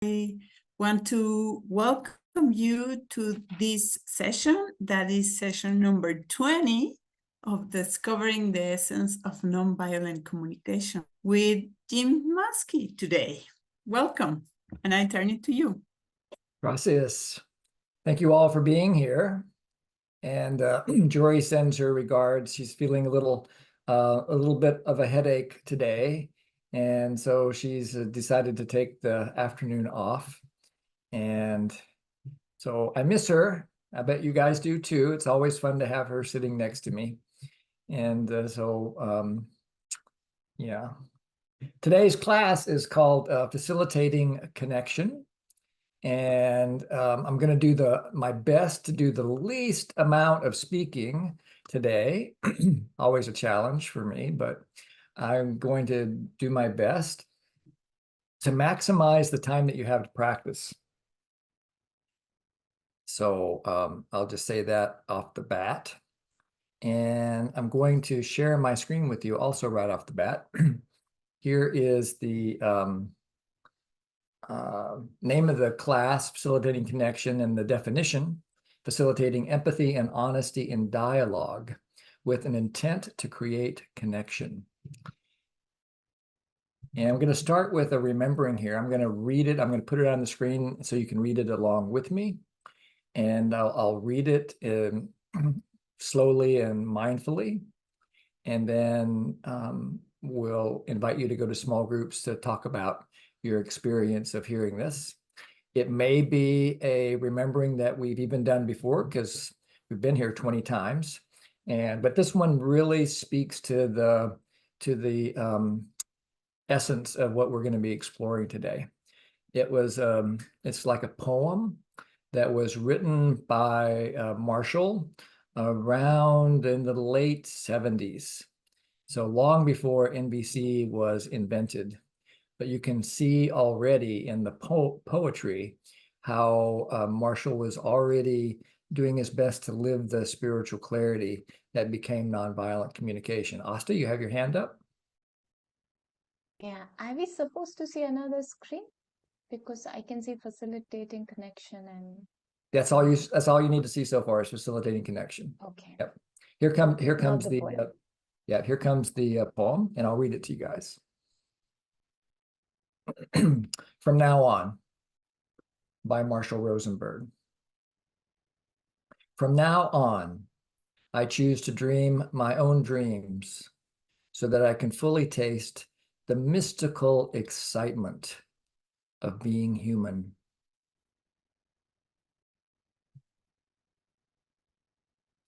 I want to welcome you to this session, that is session number 20 of Discovering the Essence of Nonviolent Communication with Jim Manske today. Welcome, and I turn it to you. Gracias. Thank you all for being here. And Jori sends her regards. She's feeling a little bit of a headache today. And so she's decided to take the afternoon off. And so I miss her. I bet you guys do too. It's always fun to have her sitting next to me. And yeah. Today's class is called Facilitating Connection. And I'm going to do my best to do the least amount of speaking today. Always a challenge for me, but I'm going to do my best to maximize the time that you have to practice. So I'll just say that off the bat. And I'm going to share my screen with you also right off the bat. Here is the name of the class, Facilitating Connection, and the definition: facilitating empathy and honesty in dialogue with an intent to create connection. And I'm going to start with a remembering here. I'm going to read it. I'm going to put it on the screen so you can read it along with me. And I'll read it slowly and mindfully. And then we'll invite you to go to small groups to talk about your experience of hearing this. It may be a remembering that we've even done before because we've been here 20 times. But this one really speaks to the essence of what we're going to be exploring today. It's like a poem that was written by Marshall around in the late 70s. So long before NVC was invented. But you can see already in the poetry how Marshall was already doing his best to live the spiritual clarity that became nonviolent communication. Asta, you have your hand up? Yeah, are we supposed to see another screen? Because I can see facilitating connection and... That's all you need to see so far is facilitating connection. Okay. Yep. Here comes the poem, and I'll read it to you guys. From Now On, by Marshall Rosenberg. From now on, I choose to dream my own dreams so that I can fully taste the mystical excitement of being human.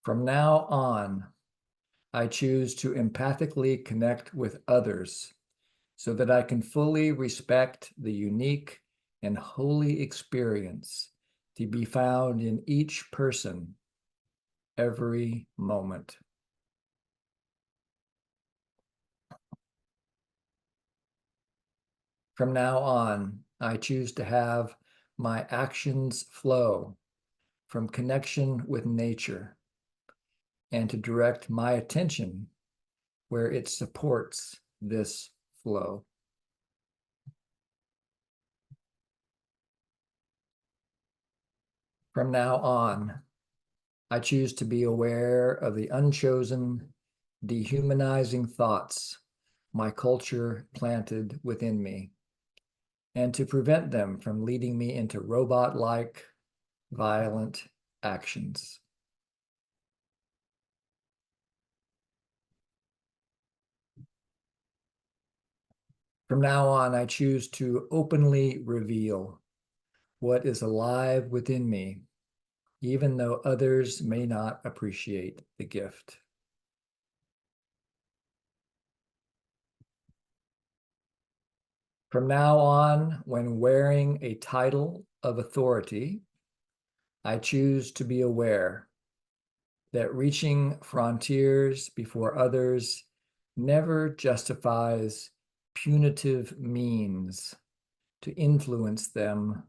From now on, I choose to empathically connect with others so that I can fully respect the unique and holy experience to be found in each person every moment. From now on, I choose to have my actions flow from connection with nature and to direct my attention where it supports this flow. From now on, I choose to be aware of the unchosen, dehumanizing thoughts my culture planted within me, and to prevent them from leading me into robot-like, violent actions. From now on, I choose to openly reveal what is alive within me, even though others may not appreciate the gift. From now on, when wearing a title of authority, I choose to be aware that reaching frontiers before others never justifies punitive means to influence them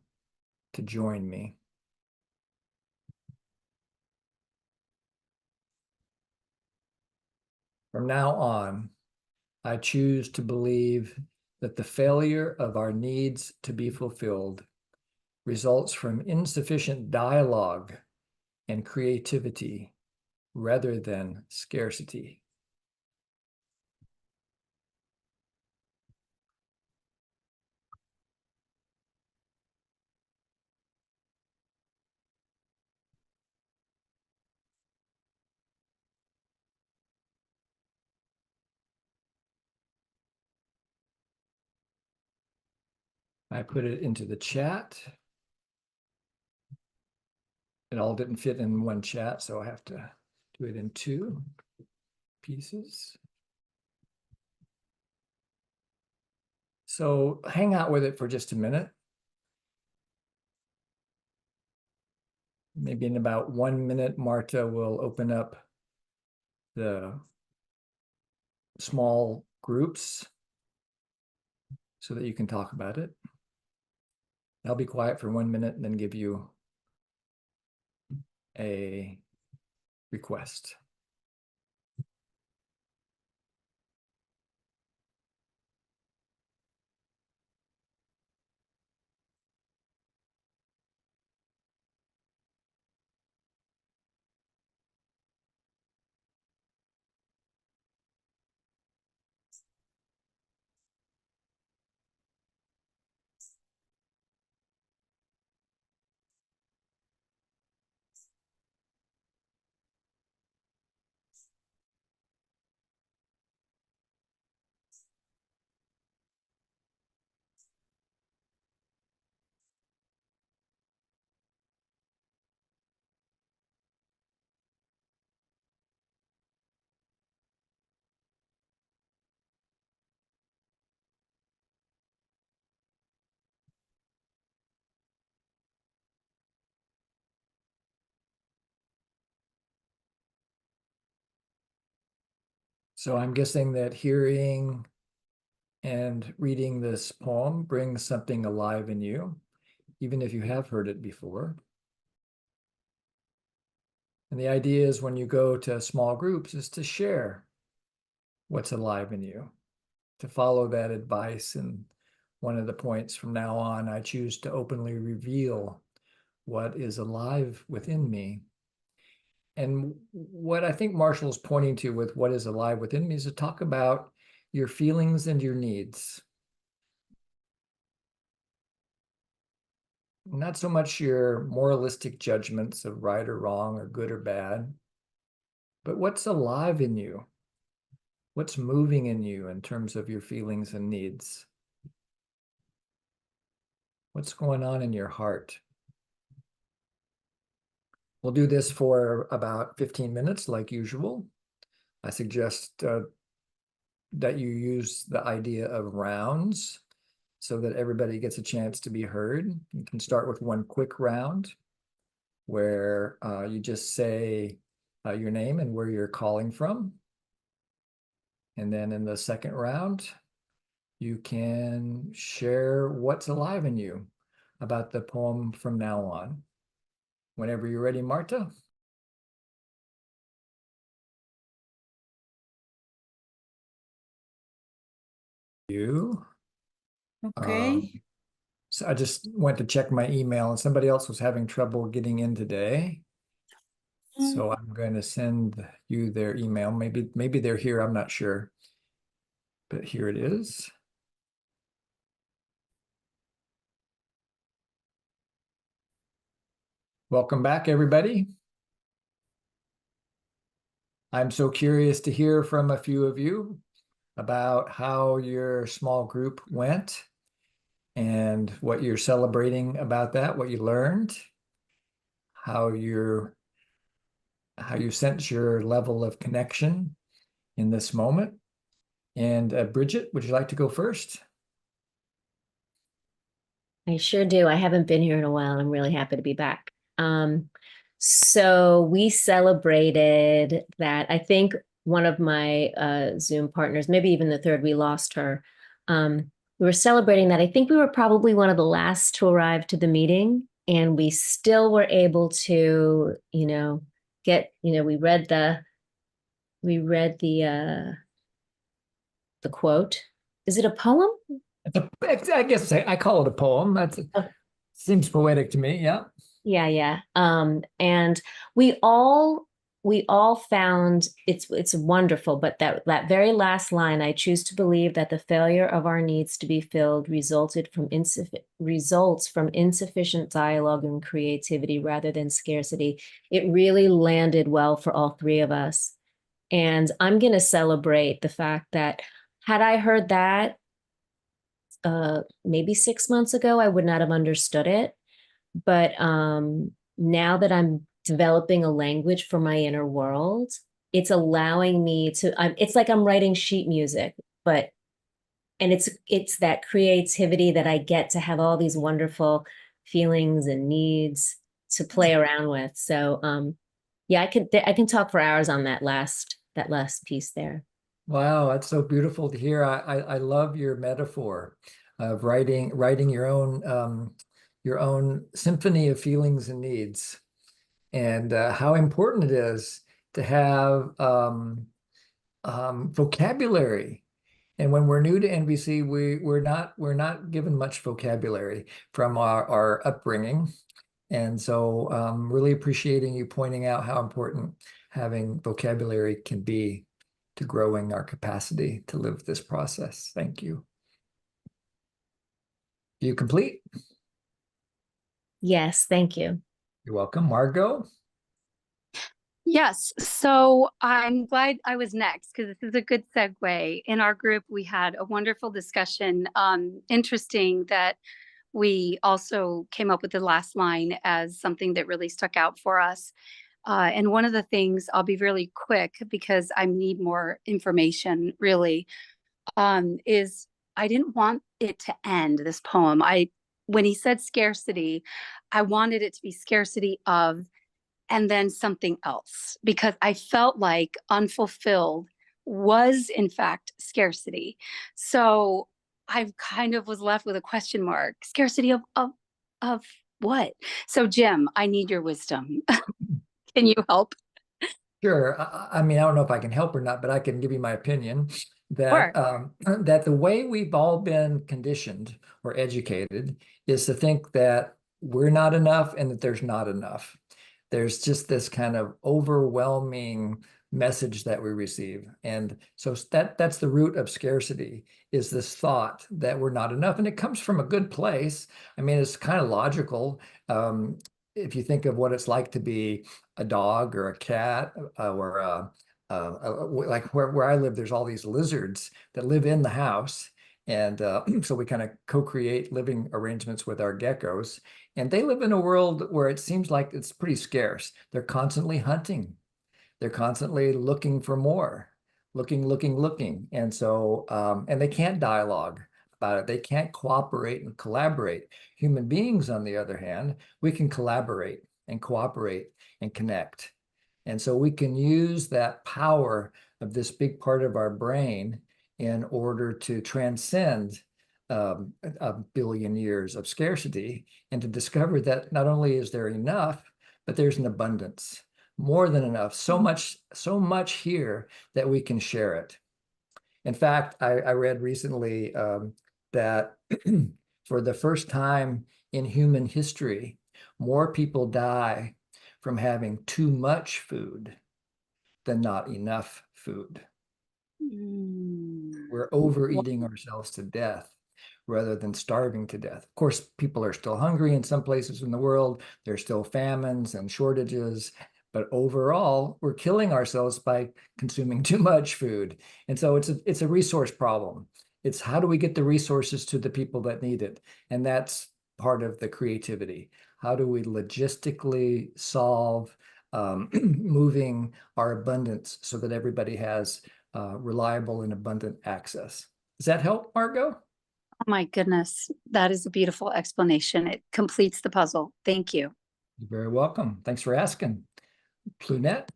to join me. From now on, I choose to believe that the failure of our needs to be fulfilled results from insufficient dialogue and creativity rather than scarcity. I put it into the chat. It all didn't fit in one chat, so I have to do it in two pieces. So hang out with it for just a minute. Maybe in about 1 minute, Marta will open up the small groups so that you can talk about it. I'll be quiet for 1 minute and then give you a request. So I'm guessing that hearing and reading this poem brings something alive in you, even if you have heard it before. And the idea is when you go to small groups is to share what's alive in you, to follow that advice. And one of the points from now on, I choose to openly reveal what is alive within me. And what I think Marshall's pointing to with what is alive within me is to talk about your feelings and your needs. Not so much your moralistic judgments of right or wrong or good or bad, but what's alive in you? What's moving in you in terms of your feelings and needs? What's going on in your heart? We'll do this for about 15 minutes, like usual. I suggest that you use the idea of rounds so that everybody gets a chance to be heard. You can start with one quick round where you just say your name and where you're calling from. And then in the second round, you can share what's alive in you about the poem from now on. Whenever you're ready, Marta. You. Okay. So I just went to check my email and somebody else was having trouble getting in today. So I'm going to send you their email. Maybe they're here, I'm not sure. But here it is. Welcome back, everybody. I'm so curious to hear from a few of you about how your small group went and what you're celebrating about that, what you learned, how you sense your level of connection in this moment. And Bridget, would you like to go first? I sure do. I haven't been here in a while. I'm really happy to be back. So we celebrated that. I think one of my Zoom partners, maybe even the third, we lost her. We were celebrating that. I think we were probably one of the last to arrive to the meeting, and we still were able to, get, we read the quote. Is it a poem? I guess I call it a poem. Seems poetic to me. Yeah. Yeah. And we all found it's wonderful, but that very last line, I choose to believe that the failure of our needs to be filled results from insufficient dialogue and creativity rather than scarcity. It really landed well for all three of us. And I'm going to celebrate the fact that had I heard that maybe 6 months ago, I would not have understood it. But now that I'm developing a language for my inner world, it's allowing me to, it's like I'm writing sheet music, and it's that creativity that I get to have all these wonderful feelings and needs to play around with. So yeah, I can talk for hours on that last piece there. Wow, that's so beautiful to hear. I love your metaphor of writing your own symphony of feelings and needs, and how important it is to have vocabulary. And when we're new to NVC, we're not given much vocabulary from our upbringing. And so really appreciating you pointing out how important having vocabulary can be to growing our capacity to live this process. Thank you. You complete? Yes, thank you. You're welcome. Margot? Yes, so I'm glad I was next because this is a good segue. In our group, we had a wonderful discussion. Interesting that we also came up with the last line as something that really stuck out for us. And one of the things, I'll be really quick because I need more information really, is I didn't want it to end, this poem. When he said scarcity, I wanted it to be scarcity of, and then something else, because I felt like unfulfilled was in fact scarcity. So I kind of was left with a question mark. Scarcity of what? So Jim, I need your wisdom. Can you help? Sure. I mean, I don't know if I can help or not, but I can give you my opinion that that the way we've all been conditioned or educated is to think that we're not enough and that there's not enough. There's just this kind of overwhelming message that we receive. And so that's the root of scarcity, is this thought that we're not enough. And it comes from a good place. I mean, it's kind of logical. If you think of what it's like to be a dog or a cat or like where I live, there's all these lizards that live in the house. And so we kind of co-create living arrangements with our geckos. And they live in a world where it seems like it's pretty scarce. They're constantly hunting. They're constantly looking for more, looking. And so, and they can't dialogue about it. They can't cooperate and collaborate. Human beings, on the other hand, we can collaborate and cooperate and connect. And so we can use that power of this big part of our brain in order to transcend a billion years of scarcity and to discover that not only is there enough, but there's an abundance, more than enough, so much here that we can share it. In fact, I read recently that for the first time in human history, more people die from having too much food than not enough food. We're overeating ourselves to death rather than starving to death. Of course, people are still hungry in some places in the world. There's still famines and shortages, but overall, we're killing ourselves by consuming too much food. And so it's a resource problem. It's how do we get the resources to the people that need it? And that's part of the creativity. How do we logistically solve moving our abundance so that everybody has reliable and abundant access? Does that help, Margot? Oh my goodness, that is a beautiful explanation. It completes the puzzle. Thank you. You're very welcome. Thanks for asking. Plunette?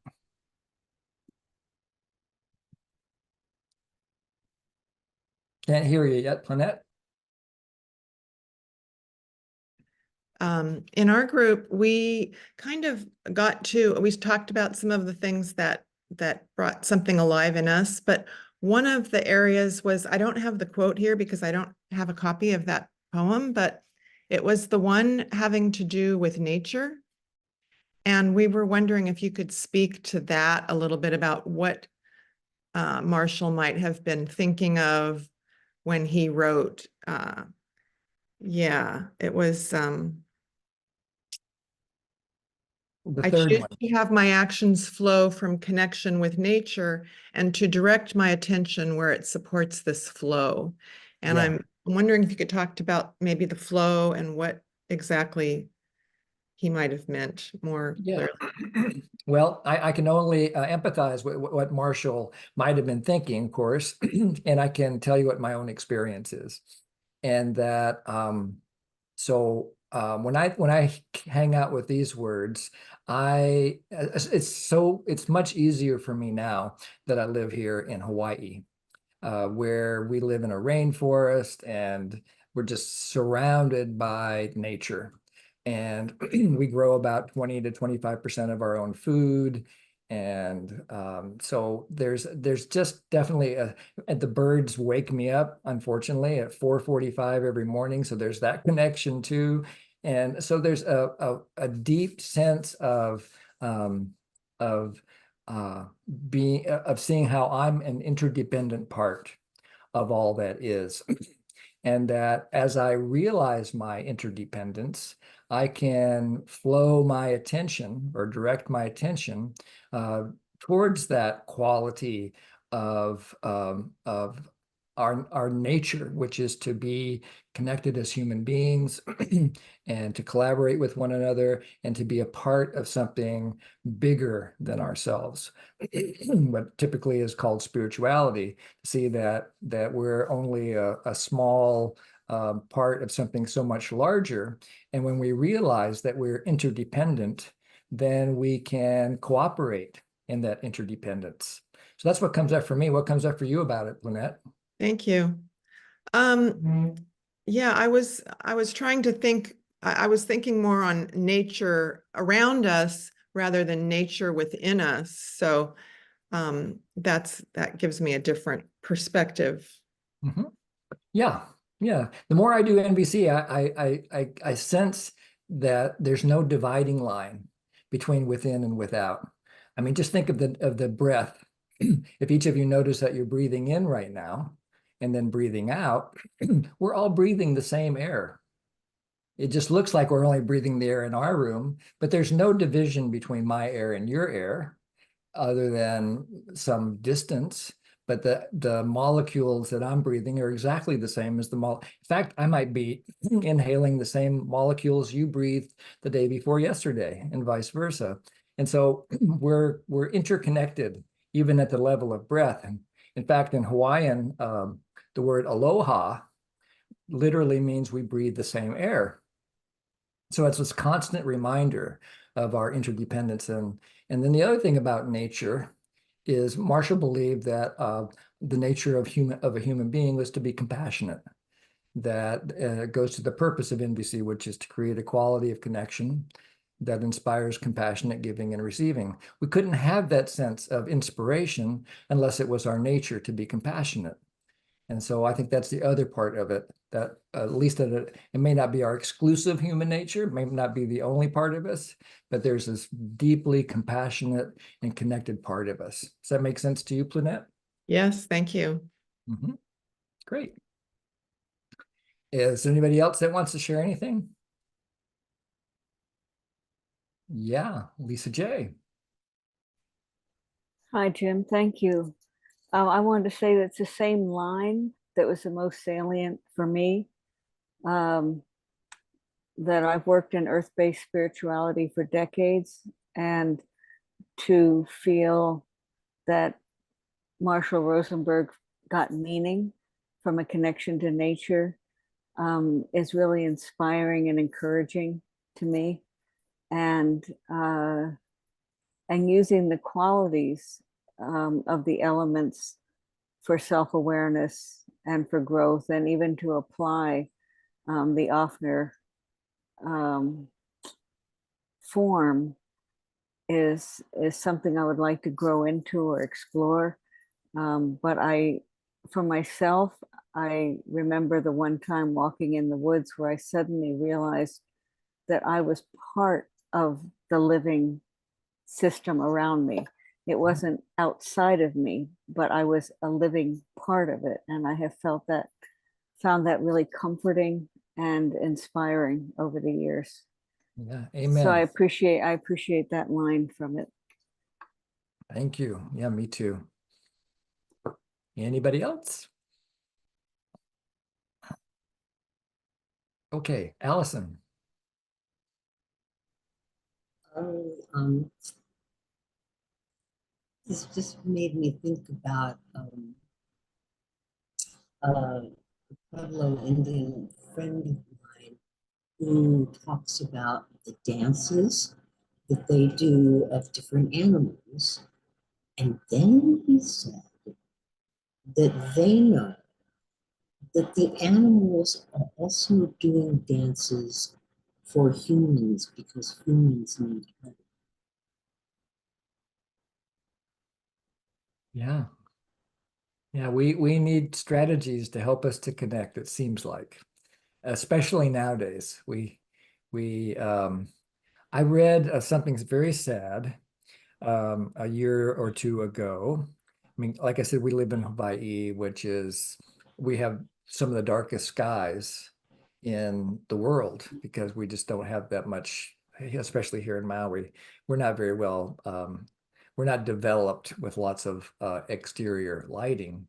Can't hear you yet, Plunette. In our group, we kind of we talked about some of the things that brought something alive in us, but one of the areas was, I don't have the quote here because I don't have a copy of that poem, but It was the one having to do with nature. And we were wondering if you could speak to that a little bit about what Marshall might have been thinking of when he wrote. Yeah, it was, The I third choose one. to have my actions flow from connection with nature and to direct my attention where it supports this flow. And Yeah. I'm wondering if you could talk about maybe the flow and what exactly he might have meant more Yeah. clearly. Well, I can only empathize with what Marshall might have been thinking, of course, and I can tell you what my own experience is. And that, when I hang out with these words, it's much easier for me now that I live here in Hawaii, where we live in a rainforest and we're just surrounded by nature. And we grow about 20 to 25% of our own food. And so there's just definitely and the birds wake me up, unfortunately, at 4:45 every morning. So there's that connection too. And so there's a deep sense of seeing how I'm an interdependent part of all that is. And that as I realize my interdependence, I can flow my attention or direct my attention towards that quality of our nature, which is to be connected as human beings and to collaborate with one another and to be a part of something bigger than ourselves, what typically is called spirituality. See that we're only a small part of something so much larger. And when we realize that we're interdependent, then we can cooperate in that interdependence. So that's what comes up for me. What comes up for you about it, Lynette? Thank you. Yeah, I was trying to think, I was thinking more on nature around us rather than nature within us. So that gives me a different perspective. Mm-hmm. Yeah. The more I do NVC, I sense that there's no dividing line between within and without. I mean, just think of the breath. If each of you notice that you're breathing in right now and then breathing out, we're all breathing the same air. It just looks like we're only breathing the air in our room, but there's no division between my air and your air other than some distance. But the molecules that I'm breathing are exactly the same as in fact, I might be inhaling the same molecules you breathed the day before yesterday and vice versa. And so we're interconnected even at the level of breath. And in fact, in Hawaiian, the word aloha literally means we breathe the same air. So it's this constant reminder of our interdependence. And then the other thing about nature is Marshall believed that the nature of a human being was to be compassionate. That goes to the purpose of NVC, which is to create a quality of connection that inspires compassionate giving and receiving. We couldn't have that sense of inspiration unless it was our nature to be compassionate. And so I think that's the other part of it, that at least it may not be our exclusive human nature, may not be the only part of us, but there's this deeply compassionate and connected part of us. Does that make sense to you, Plunette? Yes, thank you. Mm-hmm. Great. Is there anybody else that wants to share anything? Yeah, Lisa J. Hi, Jim. Thank you. I wanted to say that's the same line that was the most salient for me. That I've worked in earth-based spirituality for decades, and to feel that Marshall Rosenberg got meaning from a connection to nature is really inspiring and encouraging to me. And using the qualities of the elements for self-awareness and for growth, and even to apply the Offner form is something I would like to grow into or explore. But I for myself, I remember the one time walking in the woods where I suddenly realized that I was part of the living system around me. It wasn't outside of me, but I was a living part of it. And I have found that really comforting and inspiring over the years. Yeah, So I amen. appreciate that line from it. Thank you. Yeah, me too. Anybody else? Okay, Allison. This just made me think about a Pueblo Indian friend of mine who talks about the dances that they do of different animals. And then he said that they know that the animals are also doing dances for humans because humans need help. Yeah. Yeah, we need strategies to help us to connect, it seems like, especially nowadays. I read something very sad a year or two ago. I mean, like I said, we live in Hawaii, we have some of the darkest skies in the world because we just don't have that much, especially here in Maui. We're not very well, we're not developed with lots of exterior lighting.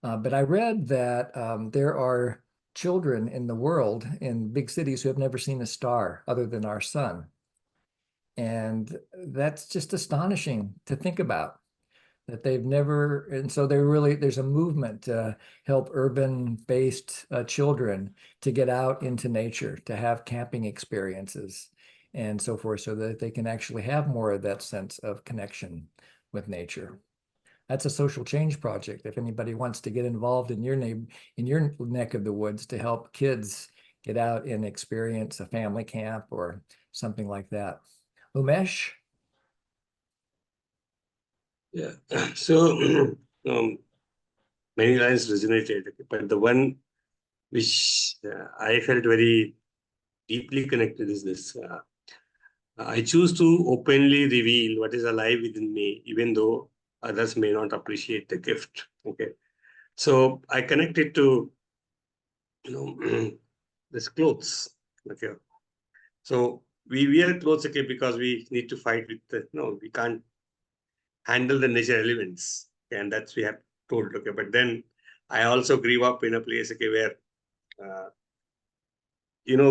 But I read that there are children in the world in big cities who have never seen a star other than our sun. And that's just astonishing to think about that they've never, and so there's a movement to help urban-based children to get out into nature, to have camping experiences and so forth, so that they can actually have more of that sense of connection with nature. That's a social change project. If anybody wants to get involved in your neck of the woods to help kids get out and experience a family camp or something like that. Umesh? Yeah. So many lines resonated, but the one which I felt very deeply connected is this. I choose to openly reveal what is alive within me, even though others may not appreciate the gift. Okay. So I connect it to, this clothes. Okay. So we wear clothes, okay, because we need to fight with we can't handle the nature elements. Okay, and that's we have told, okay. But then I also grew up in a place, okay, where,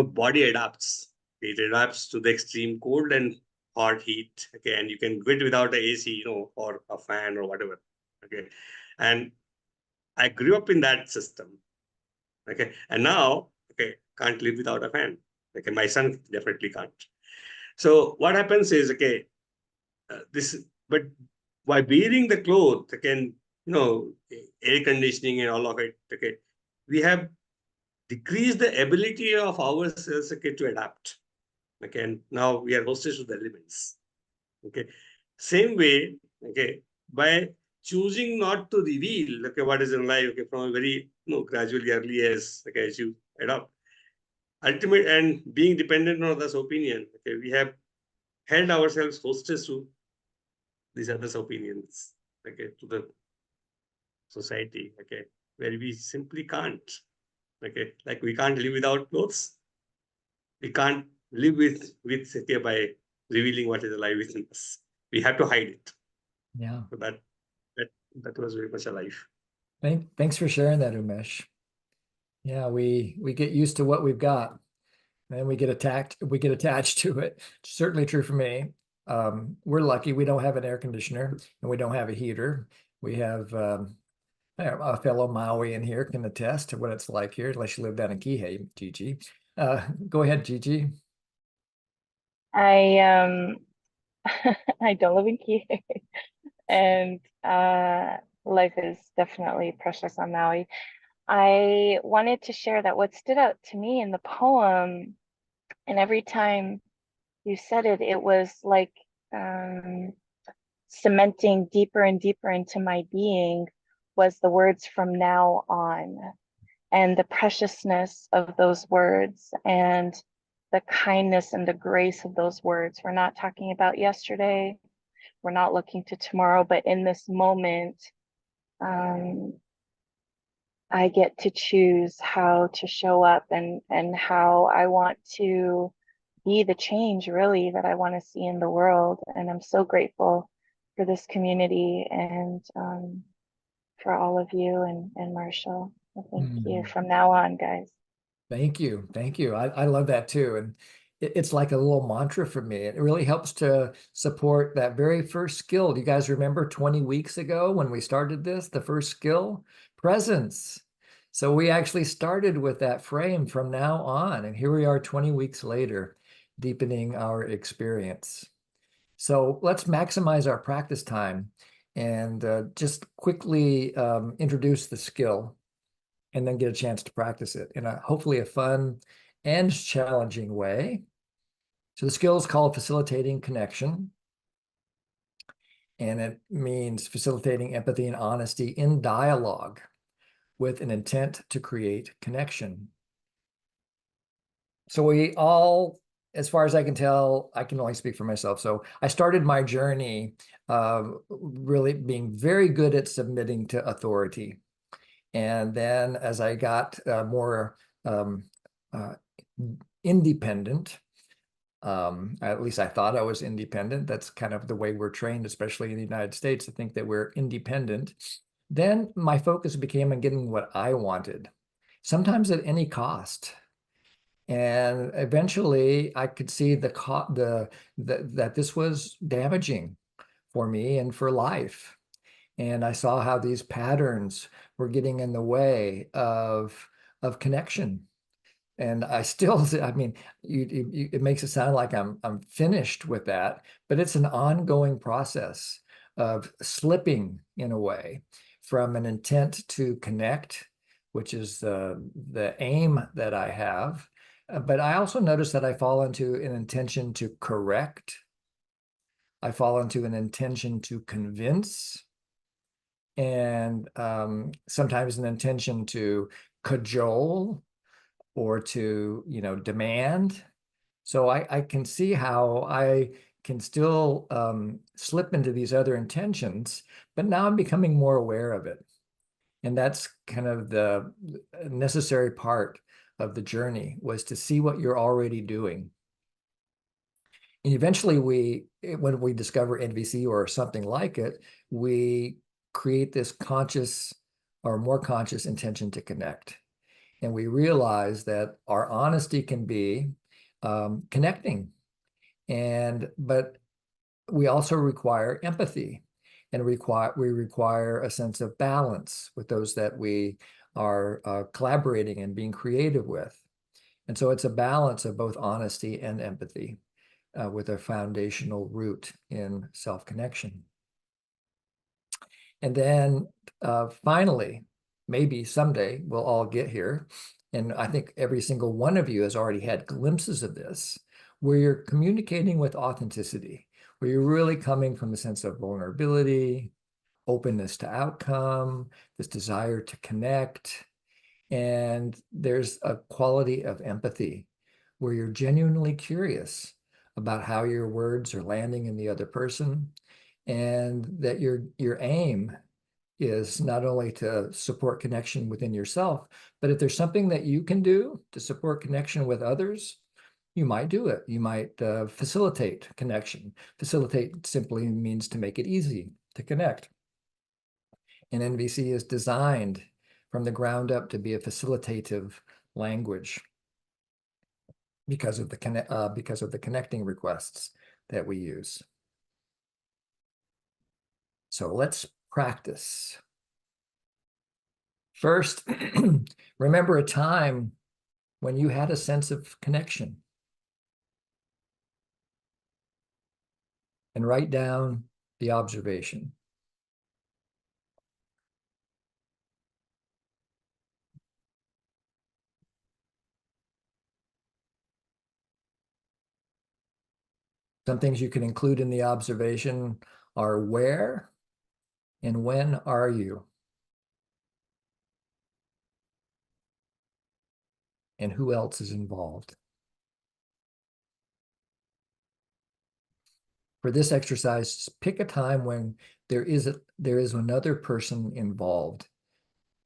body adapts. It adapts to the extreme cold and hot heat. Okay, and you can do it without a AC, or a fan or whatever. Okay, and I grew up in that system. Okay, and now, okay, can't live without a fan. Okay, my son definitely can't. So what happens is, okay, but by wearing the clothes, again, air conditioning and all of it, okay, we have decreased the ability of ourselves, okay, to adapt. Okay, and now we are hostage to the elements. Okay, same way, okay, by choosing not to reveal, okay, what is in life, okay, from a very, gradually early as you adopt, ultimate and being dependent on others' opinion, okay, we have held ourselves hostage to these others' opinions, okay, to the society, okay, where we simply can't, okay, like we can't live without clothes. We can't live with okay, by revealing what is alive within us. We have to hide it. Yeah. So that was very much alive. Thanks for sharing that, Umesh. Yeah, we get used to what we've got, and then we get attached to it. It's certainly true for me. We're lucky we don't have an air conditioner and we don't have a heater. We have a fellow Maui in here can attest to what it's like here, unless you live down in Kihei, Gigi. Go ahead, Gigi. I I don't live in Kiev, and life is definitely precious on Maui. I wanted to share that what stood out to me in the poem, and every time you said it, it was like cementing deeper and deeper into my being, was the words "from now on," and the preciousness of those words, and the kindness and the grace of those words. We're not talking about yesterday. We're not looking to tomorrow, but in this moment, I get to choose how to show up and how I want to be the change really that I want to see in the world. And I'm so grateful for this community and for all of you and Marshall. So thank you from now on, guys. Thank you. Thank you. I love that too. And it's like a little mantra for me. It really helps to support that very first skill. Do you guys remember 20 weeks ago when we started this, the first skill? Presence. So we actually started with that frame from now on, and here we are 20 weeks later, deepening our experience. So let's maximize our practice time and just quickly introduce the skill and then get a chance to practice it in hopefully a fun and challenging way. So the skill is called facilitating connection. And it means facilitating empathy and honesty in dialogue with an intent to create connection. So we all, as far as I can tell, I can only speak for myself. So I started my journey really being very good at submitting to authority. And then as I got more independent, at least I thought I was independent. That's kind of the way we're trained, especially in the United States, to think that we're independent. Then my focus became on getting what I wanted, sometimes at any cost. And eventually I could see that this was damaging for me and for life. And I saw how these patterns were getting in the way of connection. And I still, I mean, it makes it sound like I'm finished with that, but it's an ongoing process of slipping in a way from an intent to connect, which is the aim that I have. But I also notice that I fall into an intention to correct. I fall into an intention to convince, and sometimes an intention to cajole or to, demand. So I can see how I can still slip into these other intentions, but now I'm becoming more aware of it. And that's kind of the necessary part of the journey, was to see what you're already doing. And eventually when we discover NVC or something like it, we create this conscious or more conscious intention to connect. And we realize that our honesty can be connecting, but we also require empathy, and we require a sense of balance with those that we are collaborating and being creative with. And so it's a balance of both honesty and empathy with a foundational root in self-connection. And then finally, maybe someday we'll all get here. And I think every single one of you has already had glimpses of this, where you're communicating with authenticity, where you're really coming from a sense of vulnerability, openness to outcome, this desire to connect. And there's a quality of empathy where you're genuinely curious about how your words are landing in the other person, and that your aim is not only to support connection within yourself, but if there's something that you can do to support connection with others, you might do it. You might facilitate connection. Facilitate simply means to make it easy to connect. And NVC is designed from the ground up to be a facilitative language because of the connecting requests that we use. So let's practice. First, remember a time when you had a sense of connection, and write down the observation. Some things you can include in the observation are: where and when are you? and who else is involved. For this exercise, pick a time when there is another person involved,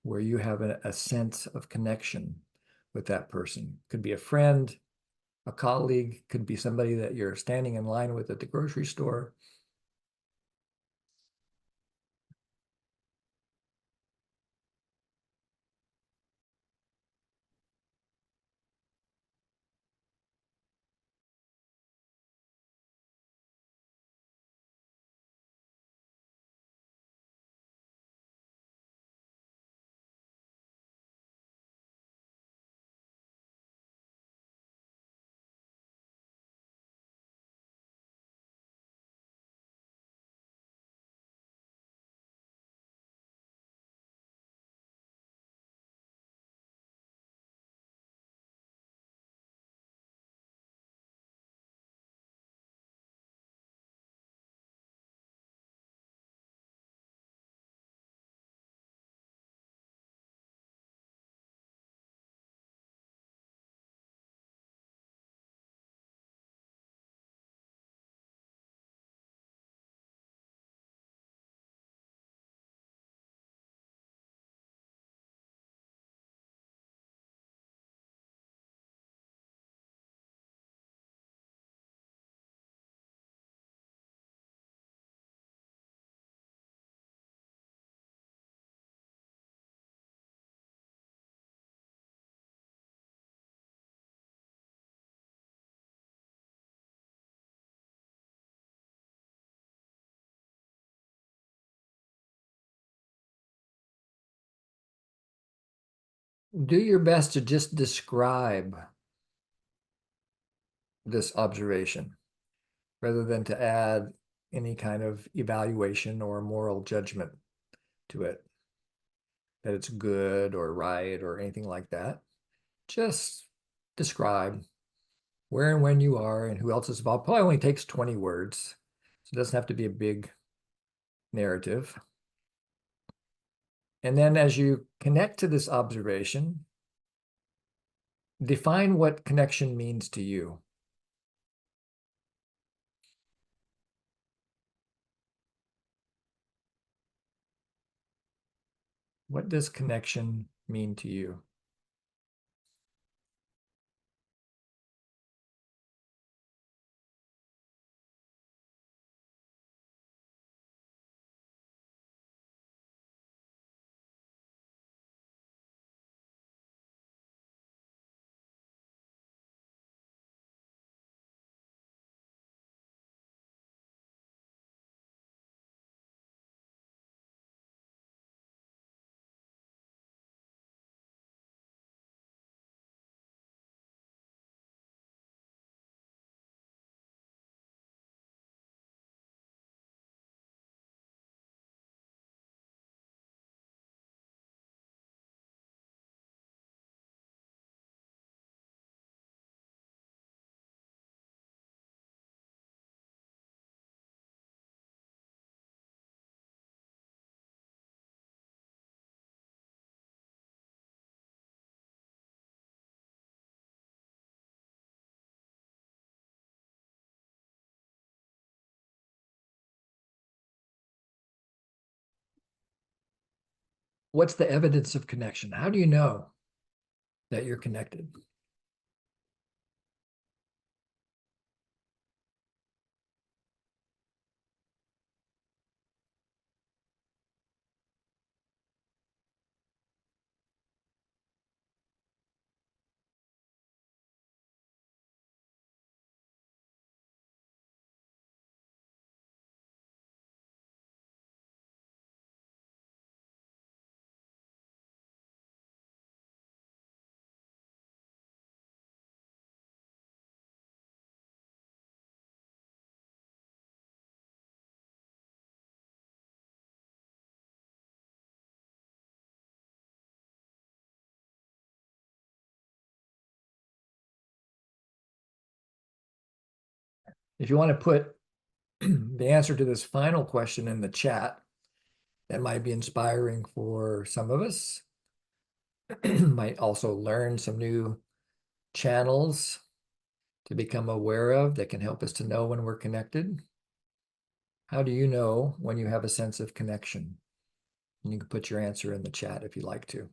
where you have a sense of connection with that person. Could be a friend, a colleague, could be somebody that you're standing in line with at the grocery store. Do your best to just describe this observation rather than to add any kind of evaluation or moral judgment to it, that it's good or right or anything like that. Just describe where and when you are and who else is involved. Probably only takes 20 words, so it doesn't have to be a big narrative. And then as you connect to this observation, define what connection means to you. What does connection mean to you? What's the evidence of connection? How do you know that you're connected? If you want to put the answer to this final question in the chat, that might be inspiring for some of us. Might also learn some new channels to become aware of that can help us to know when we're connected? How do you know when you have a sense of connection? And you can put your answer in the chat if you like to.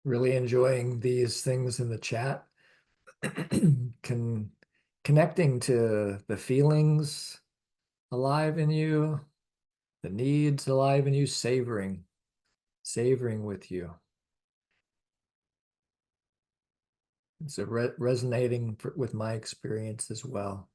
Really enjoying these things in the chat. Connecting to the feelings alive in you, the needs alive in you, savoring with you. It's resonating with my experience as well.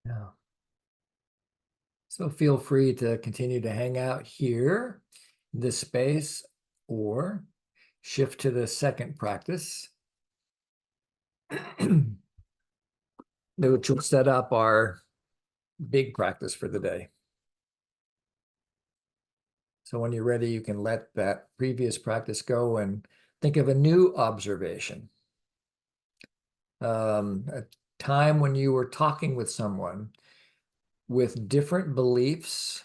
Yeah. So feel free to continue to hang out here in this space or shift to the second practice, which will set up our big practice for the day. So when you're ready, you can let that previous practice go and think of a new observation. A time when you were talking with someone with different beliefs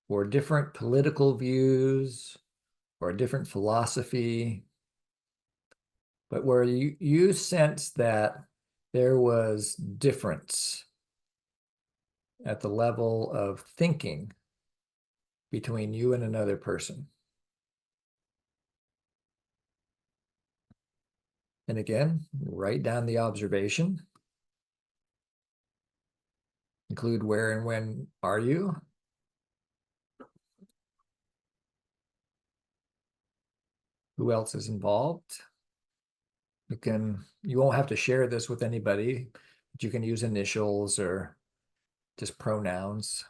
or different political views or a different philosophy, but where you sense that there was difference at the level of thinking between you and another person. And again, write down the observation. Include where and when are you? Who else is involved? You won't have to share this with anybody, but you can use initials or just pronouns,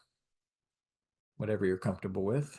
whatever you're comfortable with.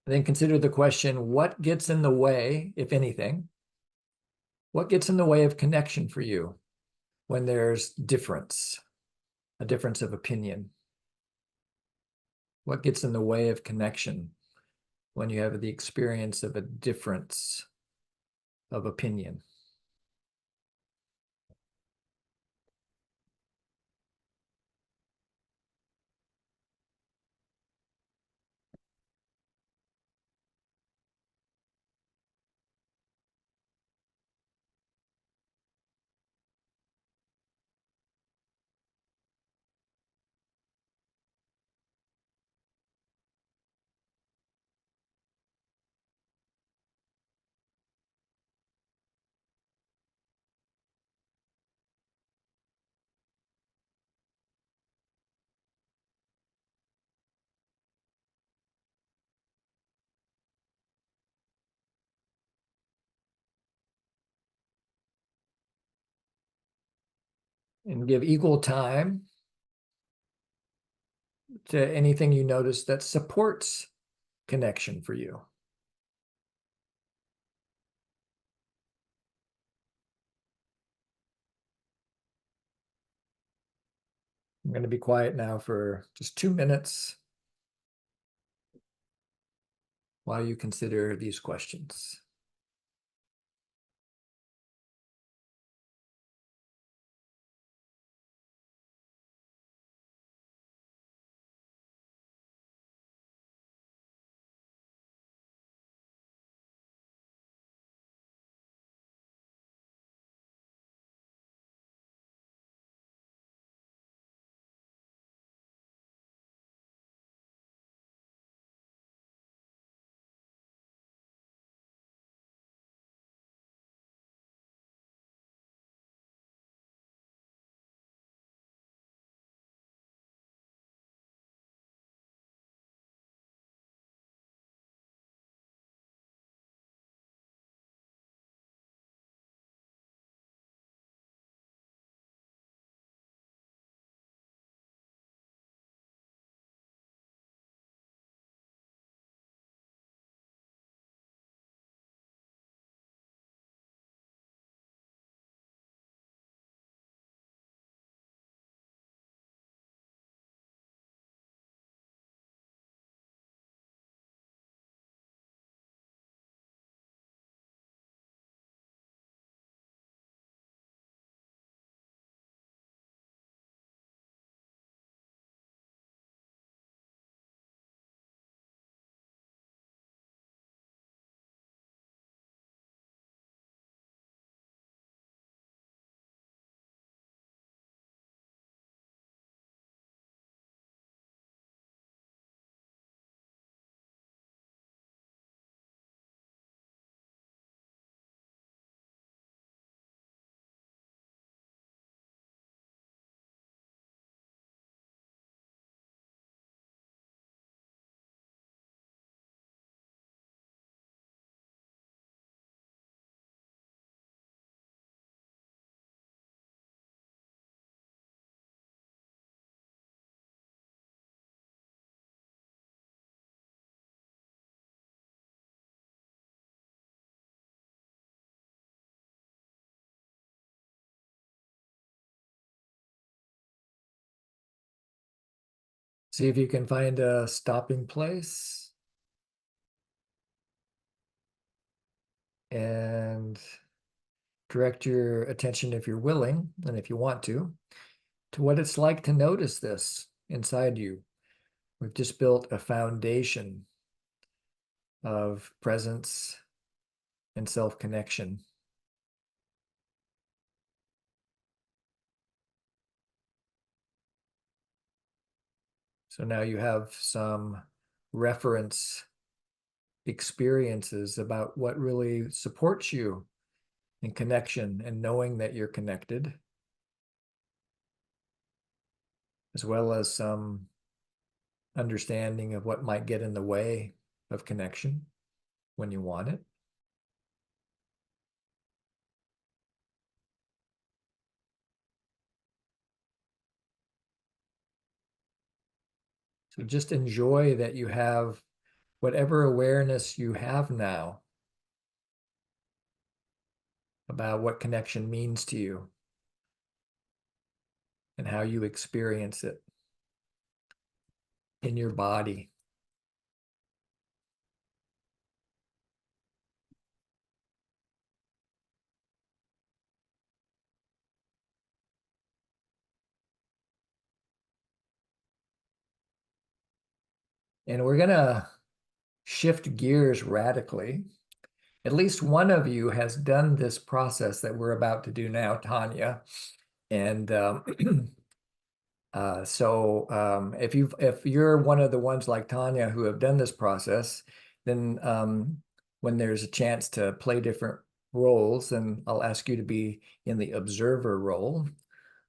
Then consider the question, what gets in the way, if anything? What gets in the way of connection for you when there's difference, a difference of opinion? What gets in the way of connection when you have the experience of a difference of opinion? And give equal time to anything you notice that supports connection for you. I'm going to be quiet now for just 2 minutes while you consider these questions. See if you can find a stopping place. And direct your attention, if you're willing, and if you want to what it's like to notice this inside you. We've just built a foundation of presence and self-connection. So now you have some reference experiences about what really supports you in connection and knowing that you're connected, as well as some understanding of what might get in the way of connection when you want it. So just enjoy that you have whatever awareness you have now about what connection means to you and how you experience it in your body. And we're gonna shift gears radically. At least one of you has done this process that we're about to do now, Tanya. And if you're one of the ones like Tanya who have done this process, then when there's a chance to play different roles, then I'll ask you to be in the observer role,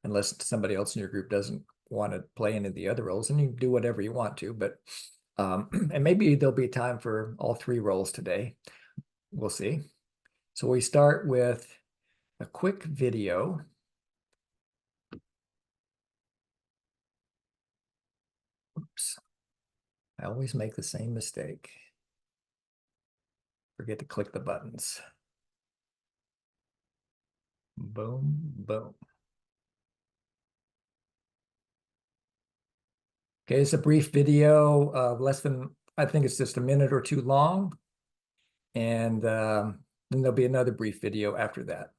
unless somebody else in your group doesn't want to play any of the other roles, and you can do whatever you want to, but and maybe there'll be time for all three roles today. We'll see. So we start with a quick video. Oops. I always make the same mistake. Forget to click the buttons. Boom, boom. Okay, it's a brief video, less than, I think it's just a minute or two long. And then there'll be another brief video after that.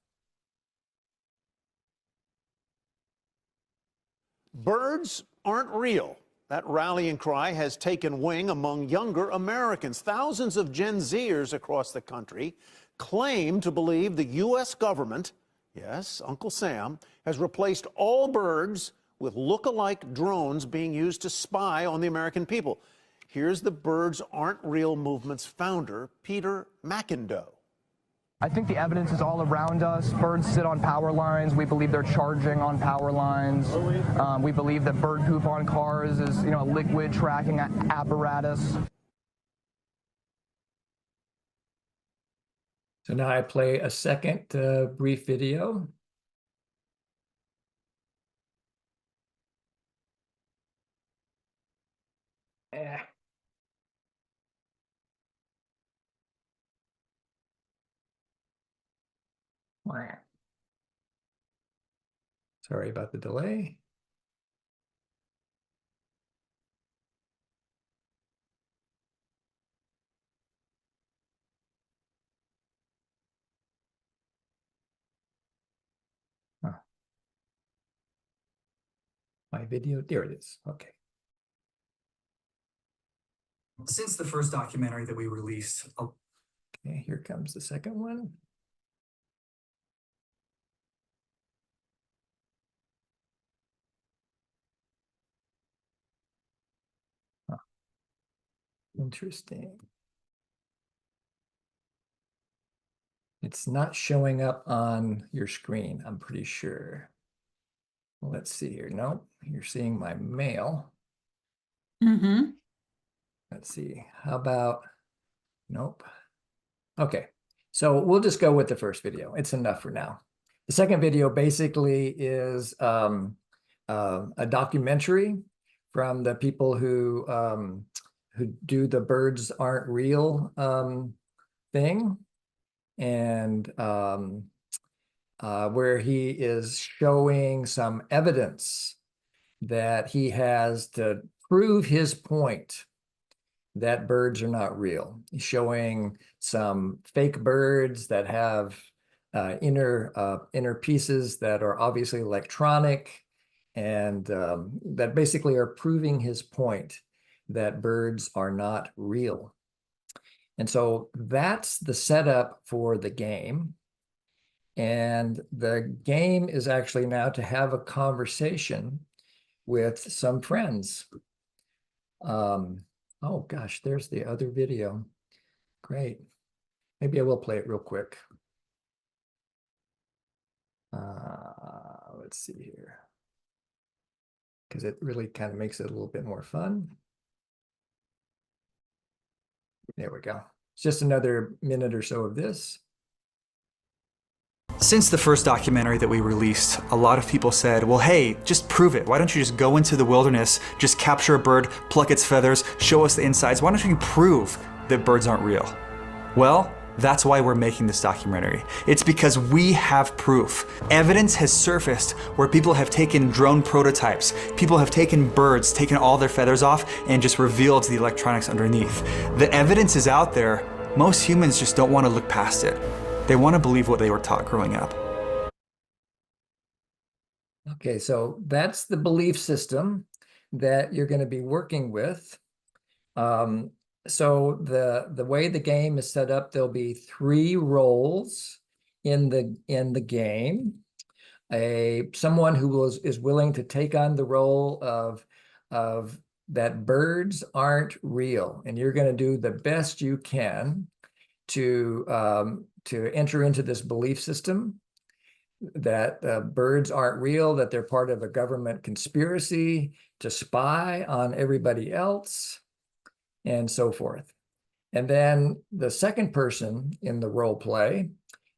Birds aren't real. That rallying cry has taken wing among younger Americans. Thousands of Gen Zers across the country claim to believe the U.S. government, yes, Uncle Sam, has replaced all birds with look-alike drones being used to spy on the American people. Here's the Birds Aren't Real movement's founder, Peter McIndoe. I think the evidence is all around us. Birds sit on power lines. We believe they're charging on power lines. We believe that bird poop on cars is, a liquid tracking apparatus. So now I play a second brief video. Sorry about the delay. My video, there it is. Okay. Since the first documentary that we released. Okay, here comes the second one. Huh. Interesting. It's not showing up on your screen, I'm pretty sure. Let's see here. Nope, you're seeing my mail. Mm-hmm. Let's see. How about, nope. Okay, so we'll just go with the first video. It's enough for now. The second video basically is a documentary from the people who do the Birds Aren't Real thing, and where he is showing some evidence that he has to prove his point that birds are not real, showing some fake birds that have inner pieces that are obviously electronic, and that basically are proving his point that birds are not real. And so that's the setup for the game. And the game is actually now to have a conversation with some friends. Oh gosh, there's the other video. Great. Maybe I will play it real quick. Let's see here, because it really kind of makes it a little bit more fun. There we go. It's just another minute or so of this. Since the first documentary that we released, a lot of people said, well, hey, just prove it. Why don't you just go into the wilderness, just capture a bird, pluck its feathers, show us the insides. Why don't you prove that birds aren't real? Well, that's why we're making this documentary. It's because we have proof. Evidence has surfaced where people have taken drone prototypes. People have taken birds, taken all their feathers off, and just revealed the electronics underneath. The evidence is out there. Most humans just don't want to look past it. They want to believe what they were taught growing up. Okay, so that's the belief system that you're going to be working with. So the way the game is set up, there'll be 3 roles in the game. Someone who is willing to take on the role of that birds aren't real, and you're going to do the best you can to enter into this belief system that birds aren't real, that they're part of a government conspiracy to spy on everybody else, and so forth. And then the second person in the role play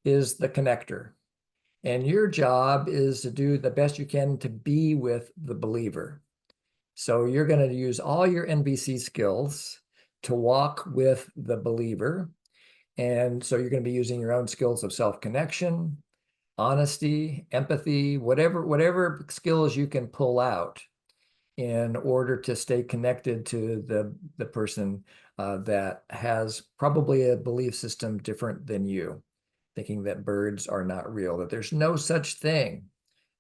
is the connector. And your job is to do the best you can to be with the believer. So you're going to use all your NVC skills to walk with the believer. And so you're going to be using your own skills of self-connection, honesty, empathy, whatever skills you can pull out in order to stay connected to the person that has probably a belief system different than you, thinking that birds are not real, that there's no such thing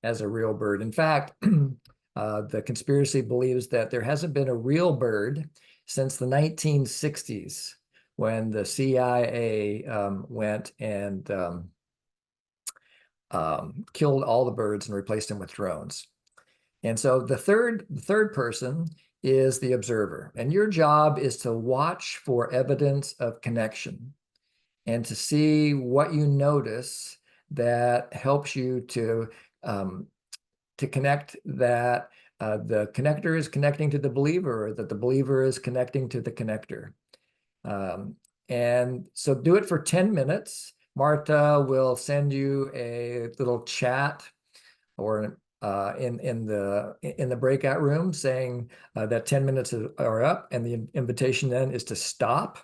as a real bird. In fact, the conspiracy believes that there hasn't been a real bird since the 1960s, when the CIA went and killed all the birds and replaced them with drones. And so the third person is the observer, and your job is to watch for evidence of connection and to see what you notice that helps you to connect, that the connector is connecting to the believer, or that the believer is connecting to the connector. And so do it for 10 minutes. Marta will send you a little chat or in the breakout room saying that 10 minutes are up, and the invitation then is to stop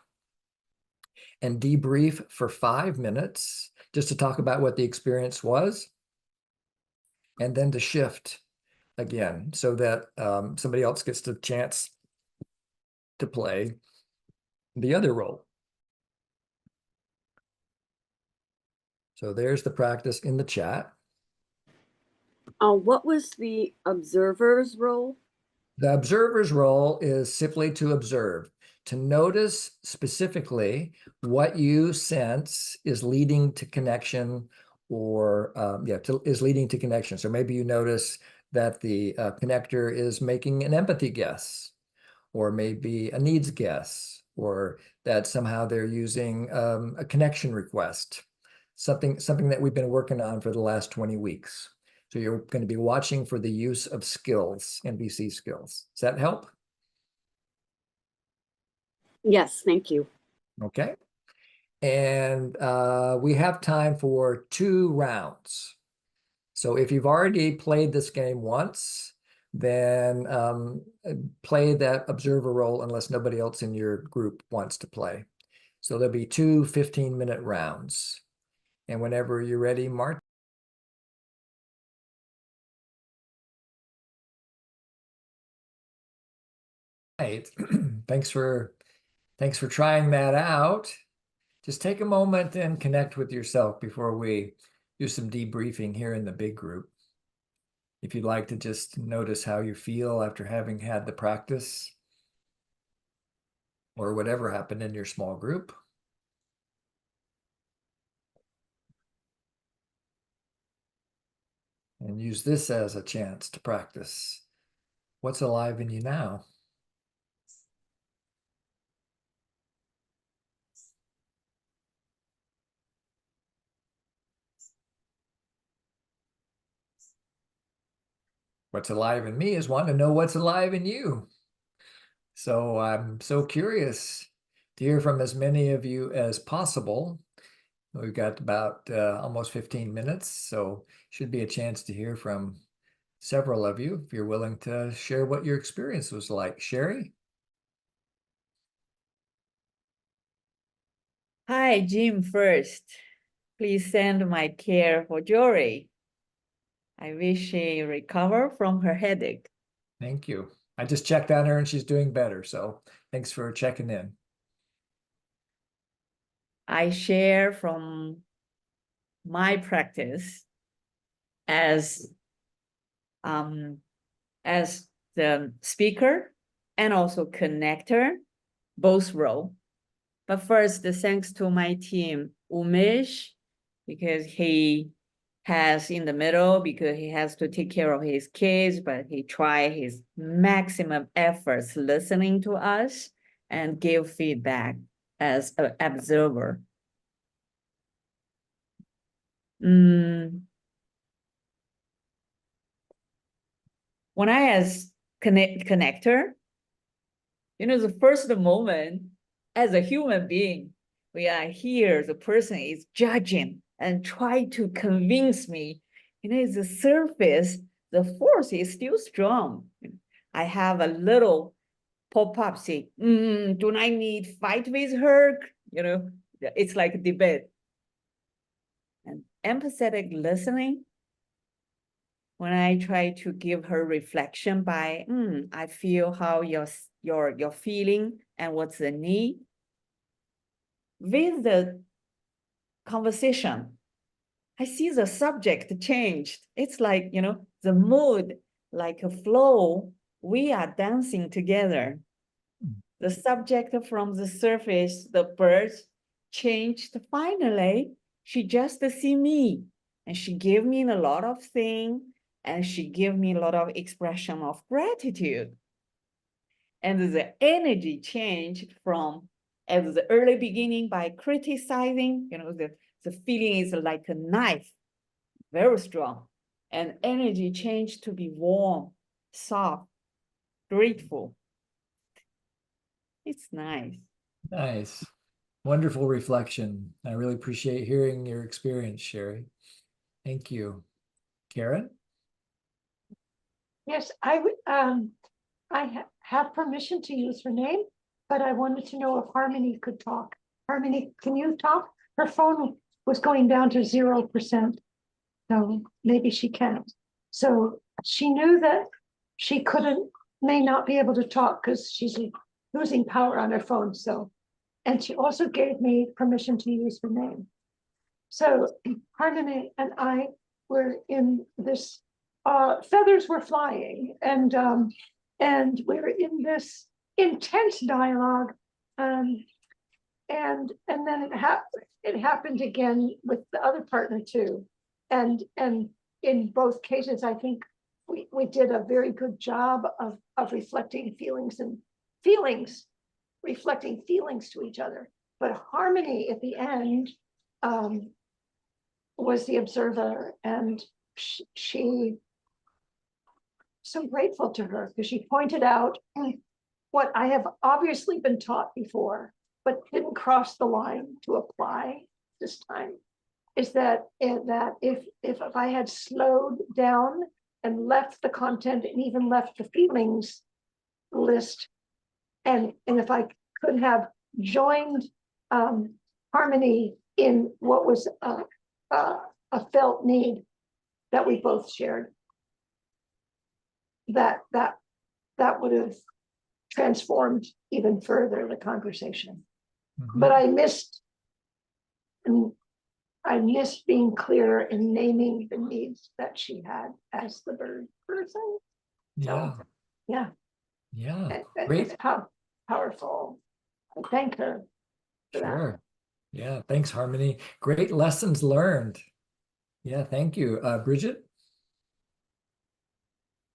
and debrief for 5 minutes just to talk about what the experience was, and then to shift again so that somebody else gets the chance to play the other role. So there's the practice in the chat. What was the observer's role? The observer's role is simply to observe, to notice specifically what you sense is leading to connection, or is leading to connection. So maybe you notice that the connector is making an empathy guess, or maybe a needs guess, or that somehow they're using a connection request, something that we've been working on for the last 20 weeks. So you're going to be watching for the use of skills, NVC skills. Does that help? Yes, thank you. Okay. And we have time for 2 rounds. So if you've already played this game once, then play that observer role unless nobody else in your group wants to play. So there'll be 2 15-minute rounds. And whenever you're ready, Mark. Right. Thanks for trying that out. Just take a moment and connect with yourself before we do some debriefing here in the big group. If you'd like to just notice how you feel after having had the practice or whatever happened in your small group. And use this as a chance to practice what's alive in you now. What's alive in me is wanting to know what's alive in you. So I'm so curious to hear from as many of you as possible. We've got about almost 15 minutes, so should be a chance to hear from several of you if you're willing to share what your experience was like. Sherry? Hi, Jim first. Please send my care for Jori. I wish she recover from her headache. Thank you. I just checked on her and she's doing better, so thanks for checking in. I share from my practice as the speaker and also connector, both role. But first, thanks to my team, Umesh, because he has in the middle, because he has to take care of his kids, but he tried his maximum efforts listening to us and give feedback as an observer. When I as connector, the first moment as a human being, we are here, the person is judging and try to convince me, the surface, the force is still strong. I have a little pop-up say, do I need fight with her? It's like a debate. And empathetic listening, when I try to give her reflection by, I feel how you're feeling and what's the need. With the conversation, I see the subject changed. It's like, the mood, like a flow, we are dancing together. The subject from the surface, the birds changed. Finally, she just see me and she gave me a lot of things and she gave me a lot of expression of gratitude. And the energy changed from at the early beginning by criticizing, the feeling is like a knife, very strong. And energy changed to be warm, soft, grateful. It's nice. Nice. Wonderful reflection. I really appreciate hearing your experience, Sherry. Thank you. Karen? Yes, I have permission to use her name, but I wanted to know if Harmony could talk. Harmony, can you talk? Her phone was going down to 0%, so maybe she can't. So she knew that she may not be able to talk because she's losing power on her phone. So, and she also gave me permission to use her name. So Harmony and I were in this, feathers were flying, and we were in this intense dialogue, and then it happened again with the other partner too, and in both cases I think we did a very good job of reflecting feelings to each other. But Harmony at the end was the observer, and she so grateful to her because she pointed out what I have obviously been taught before, but didn't cross the line to apply this time, is that if I had slowed down and left the content and even left the feelings list, and if I could have joined Harmony in what was a felt need that we both shared, that would have transformed even further the conversation. Mhm. But I missed being clear in naming the needs that she had as the bird person. Yeah. So, yeah, Yeah. it's Great. powerful. I thank her for that. Sure. Yeah. Thanks, Harmony. Great lessons learned. Yeah. Thank you. Bridget?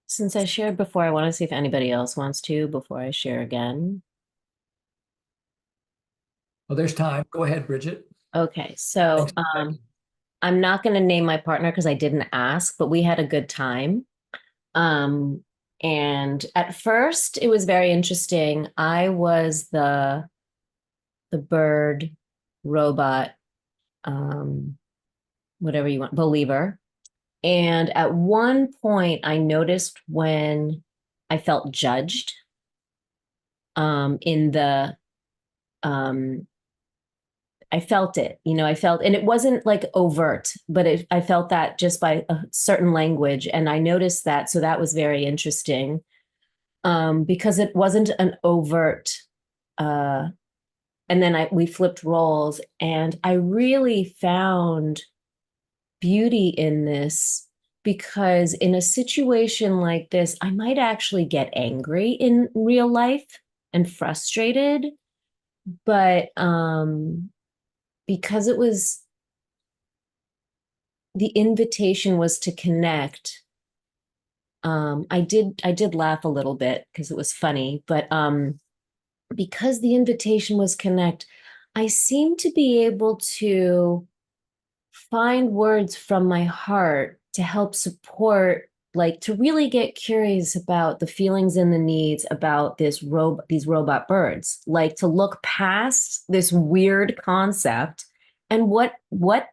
Since I shared before, I want to see if anybody else wants to before I share again. Well, there's time. Go ahead, Bridget. Okay, so I'm not going to name my partner because I didn't ask, but we had a good time. And at first, it was very interesting. I was the bird robot, whatever you want, believer. And at one point, I noticed when I felt judged in the I felt it, and it wasn't like overt, but I felt that just by a certain language. And I noticed that. So that was very interesting because it wasn't an overt. And then we flipped roles, and I really found beauty in this because in a situation like this, I might actually get angry in real life and frustrated. But because the invitation was to connect. I did laugh a little bit because it was funny, but because the invitation was connect, I seemed to be able to find words from my heart to help support, like to really get curious about the feelings and the needs about these robot birds, like to look past this weird concept and what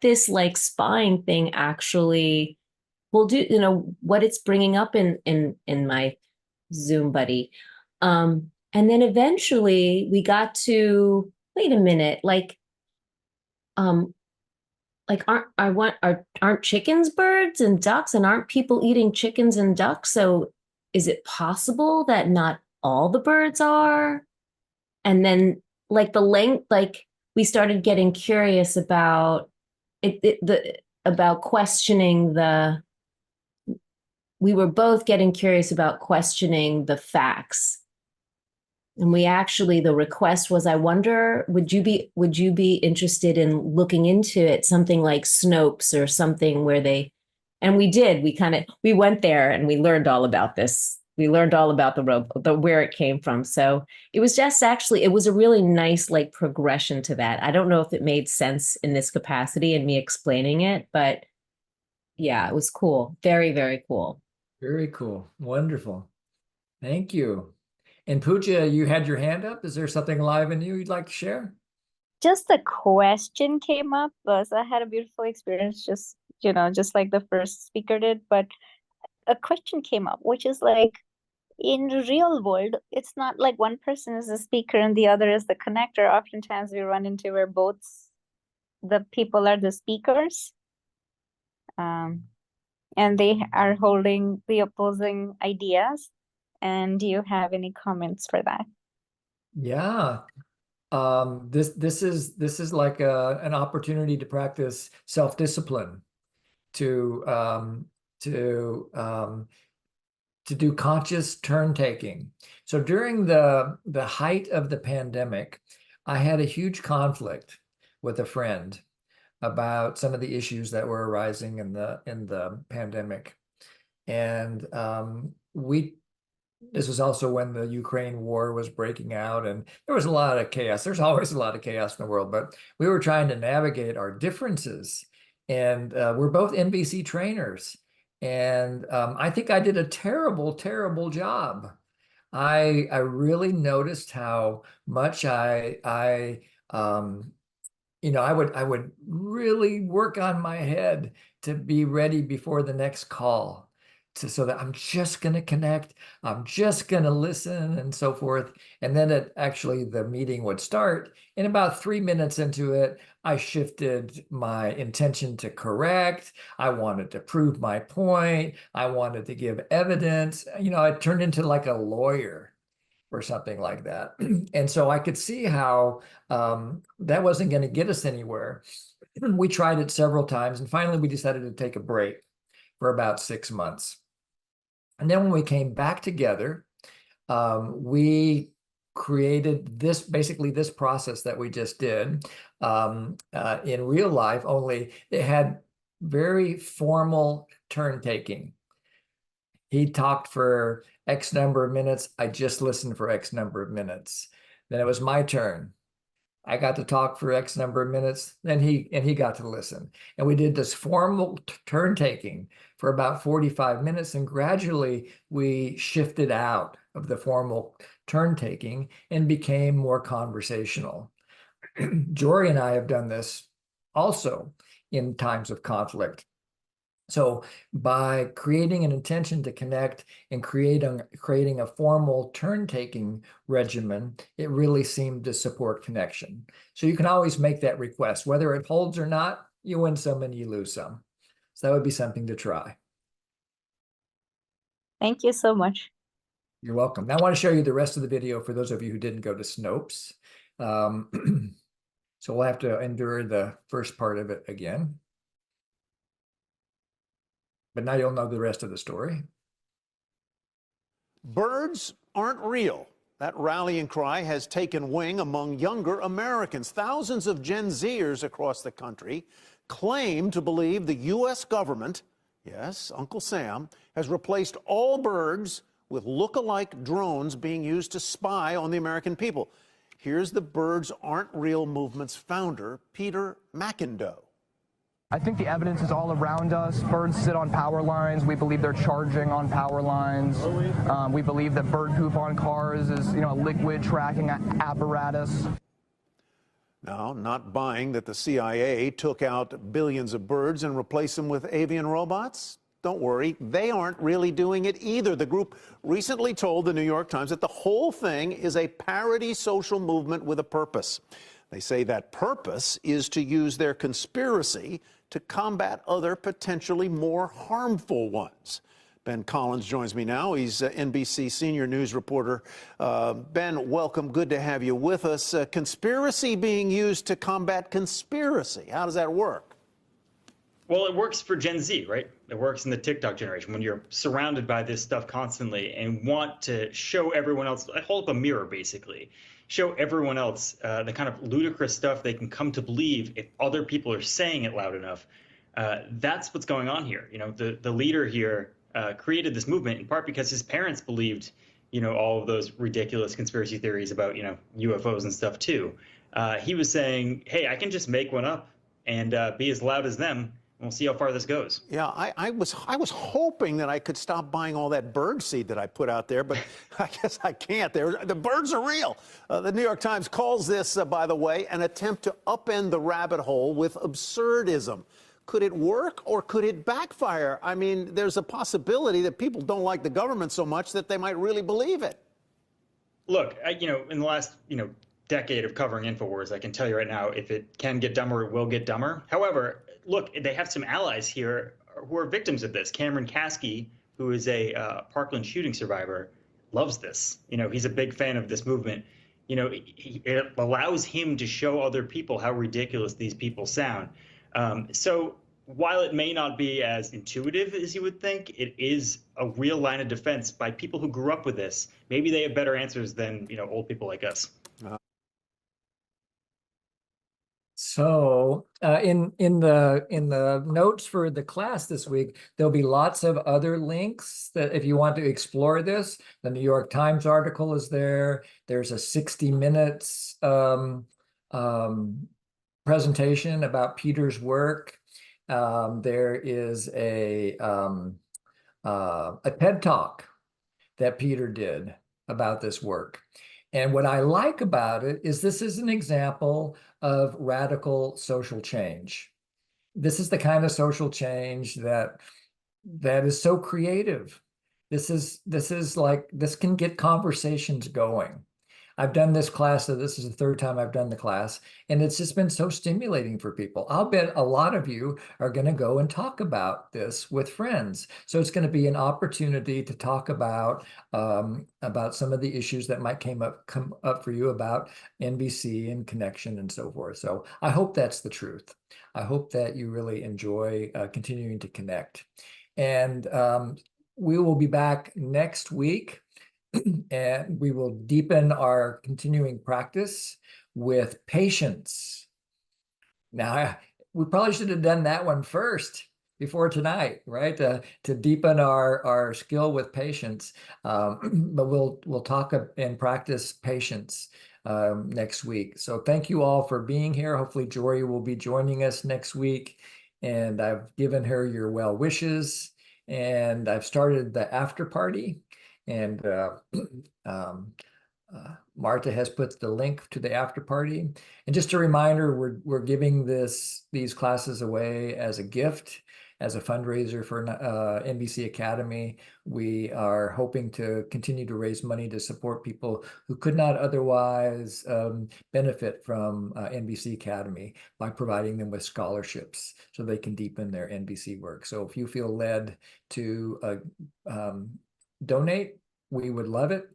this like spying thing actually will do, what it's bringing up in my Zoom buddy. And then eventually we got to, wait a minute, aren't chickens birds and ducks, and aren't people eating chickens and ducks? So is it possible that not all the birds are? And then we started getting curious about about questioning we were both getting curious about questioning the facts. And the request was, I wonder, would you be interested in looking into it, something like Snopes or something and we did, we went there and we learned all about this. We learned all about where it came from. So it was it was a really nice like progression to that. I don't know if it made sense in this capacity and me explaining it, but yeah, it was cool. Very, very cool. Very cool. Wonderful. Thank you. And Pooja, you had your hand up. Is there something live in you you'd like to share? Just a question came up. So I had a beautiful experience, just like the first speaker did. But a question came up, which is like, in real world, it's not like one person is the speaker and the other is the connector. Oftentimes we run into where both the people are the speakers. And they are holding the opposing ideas. And do you have any comments for that? Yeah. This is like an opportunity to practice self-discipline, to do conscious turn taking. So during the height of the pandemic, I had a huge conflict with a friend about some of the issues that were arising in the pandemic. And this was also when the Ukraine war was breaking out, and there was a lot of chaos. There's always a lot of chaos in the world, but we were trying to navigate our differences. And we're both NVC trainers. And I think I did a terrible, terrible job. I really noticed how much I would really work on my head to be ready before the next call, so that I'm just going to connect, I'm just going to listen, and so forth. And then the meeting would start. And about 3 minutes into it, I shifted my intention to correct. I wanted to prove my point. I wanted to give evidence. I turned into like a lawyer. or something like that. And so I could see how that wasn't going to get us anywhere. We tried it several times, and finally we decided to take a break for about 6 months. And then when we came back together, we created basically this process that we just did in real life, only it had very formal turn taking. He talked for X number of minutes. I just listened for X number of minutes. Then it was my turn. I got to talk for X number of minutes, then he got to listen. And we did this formal turn taking for about 45 minutes, and gradually we shifted out of the formal turn taking and became more conversational. Jori and I have done this also in times of conflict. So by creating an intention to connect and creating a formal turn-taking regimen, it really seemed to support connection. So you can always make that request. Whether it holds or not, you win some and you lose some. So that would be something to try. Thank you so much. You're welcome. Now I want to show you the rest of the video for those of you who didn't go to Snopes. So we'll have to endure the first part of it again. But now you'll know the rest of the story. Birds aren't real. That rallying cry has taken wing among younger Americans. Thousands of Gen Zers across the country claim to believe the U.S. government, yes, Uncle Sam, has replaced all birds with look-alike drones being used to spy on the American people. Here's the Birds Aren't Real movement's founder, Peter McIndoe. I think the evidence is all around us. Birds sit on power lines. We believe they're charging on power lines. We believe that bird poop on cars is, a liquid tracking apparatus. Now, not buying that the CIA took out billions of birds and replaced them with avian robots? Don't worry, they aren't really doing it either. The group recently told the New York Times that the whole thing is a parody social movement with a purpose. They say that purpose is to use their conspiracy to combat other potentially more harmful ones. Ben Collins joins me now. He's NBC senior news reporter. Ben, welcome. Good to have you with us. Conspiracy being used to combat conspiracy. How does that work? Well, it works for Gen Z, right? It works in the TikTok generation when you're surrounded by this stuff constantly and want to show everyone else, hold up a mirror, basically. Show everyone else the kind of ludicrous stuff they can come to believe if other people are saying it loud enough. That's what's going on here. The leader here created this movement in part because his parents believed, all of those ridiculous conspiracy theories about, UFOs and stuff too. He was saying, hey, I can just make one up and be as loud as them. We'll see how far this goes. Yeah, I was hoping that I could stop buying all that bird seed that I put out there, but I guess I can't. The birds are real. The New York Times calls this, by the way, an attempt to upend the rabbit hole with absurdism. Could it work or could it backfire? I mean, there's a possibility that people don't like the government so much that they might really believe it. Look, in the last, decade of covering InfoWars, I can tell you right now, if it can get dumber, it will get dumber. However, look, they have some allies here who are victims of this. Cameron Kasky, who is a Parkland shooting survivor, loves this. He's a big fan of this movement. It allows him to show other people how ridiculous these people sound. So while it may not be as intuitive as you would think, it is a real line of defense by people who grew up with this. Maybe they have better answers than, old people like us. So in the notes for the class this week, there'll be lots of other links that if you want to explore this, the New York Times article is there. There's a 60 Minutes presentation about Peter's work. There is a TED Talk that Peter did about this work. And what I like about it is this is an example of radical social change. This is the kind of social change that is so creative. This can get conversations going. I've done this class, so this is the third time I've done the class, and it's just been so stimulating for people. I'll bet a lot of you are going to go and talk about this with friends. So it's going to be an opportunity to talk about some of the issues that might come up for you about NVC and connection and so forth. So I hope that's the truth. I hope that you really enjoy continuing to connect. And we will be back next week. And we will deepen our continuing practice with patience. Now, we probably should have done that one first before tonight, right? To deepen our skill with patience. But we'll talk and practice patience next week. So thank you all for being here. Hopefully Jori will be joining us next week. And I've given her your well wishes. And I've started the after party. And Marta has put the link to the after party. And just a reminder, we're giving these classes away as a gift, as a fundraiser for NVC Academy. We are hoping to continue to raise money to support people who could not otherwise benefit from NVC Academy by providing them with scholarships so they can deepen their NVC work. So if you feel led to donate, we would love it,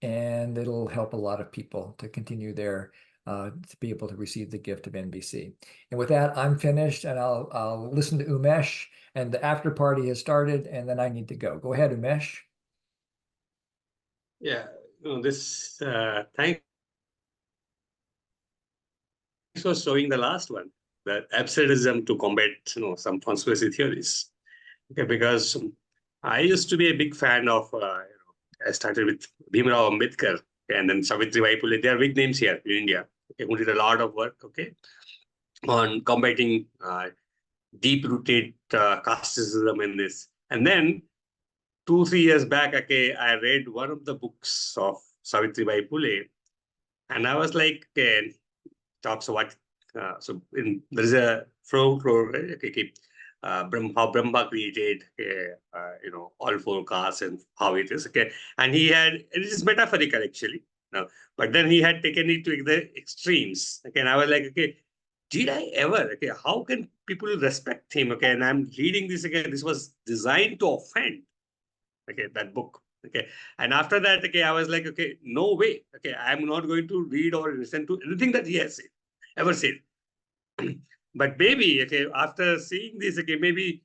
and it'll help a lot of people to continue to be able to receive the gift of NVC. And with that, I'm finished, and I'll listen to Umesh, and the after party has started, and then I need to go. Go ahead, Umesh. Yeah, thanks for showing the last one, the absurdism to combat some conspiracy theories. Okay, because I used to be a big fan of I started with Bhimrao Ambedkar and then Savitribai Phule. They are big names here in India, okay, who did a lot of work, okay, on combating deep-rooted casteism in this. And then 2-3 years back, okay, I read one of the books of Savitribai Phule, and I was like, okay, talks about there is a folklore, okay, how Brahma created, all four castes and how it is, okay. And it is metaphorical actually, but then he had taken it to the extremes, okay. And I was like, okay, did I ever, okay, how can people respect him, okay? And I'm reading this again. This was designed to offend, okay, that book, okay. And after that, okay, I was like, okay, no way, okay, I'm not going to read or listen to anything that he has ever said. But maybe, okay, after seeing this, okay, maybe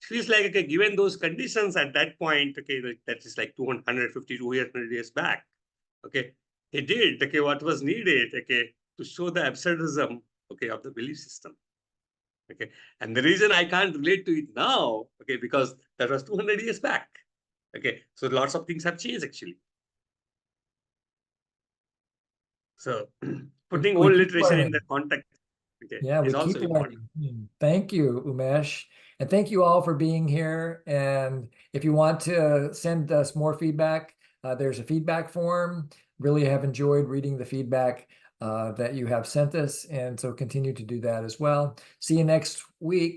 feels like, okay, given those conditions at that point, okay, that is like 250 to 200 years back, okay, he did, okay, what was needed, okay, to show the absurdism, okay, of the belief system, okay. And the reason I can't relate to it now, okay, because that was 200 years back, okay. So lots of things have changed actually. So putting old literature in the context, okay, yeah, we is also keep important. learning. Thank you, Umesh. And thank you all for being here. And if you want to send us more feedback, there's a feedback form. Really have enjoyed reading the feedback that you have sent us. And so continue to do that as well. See you next week.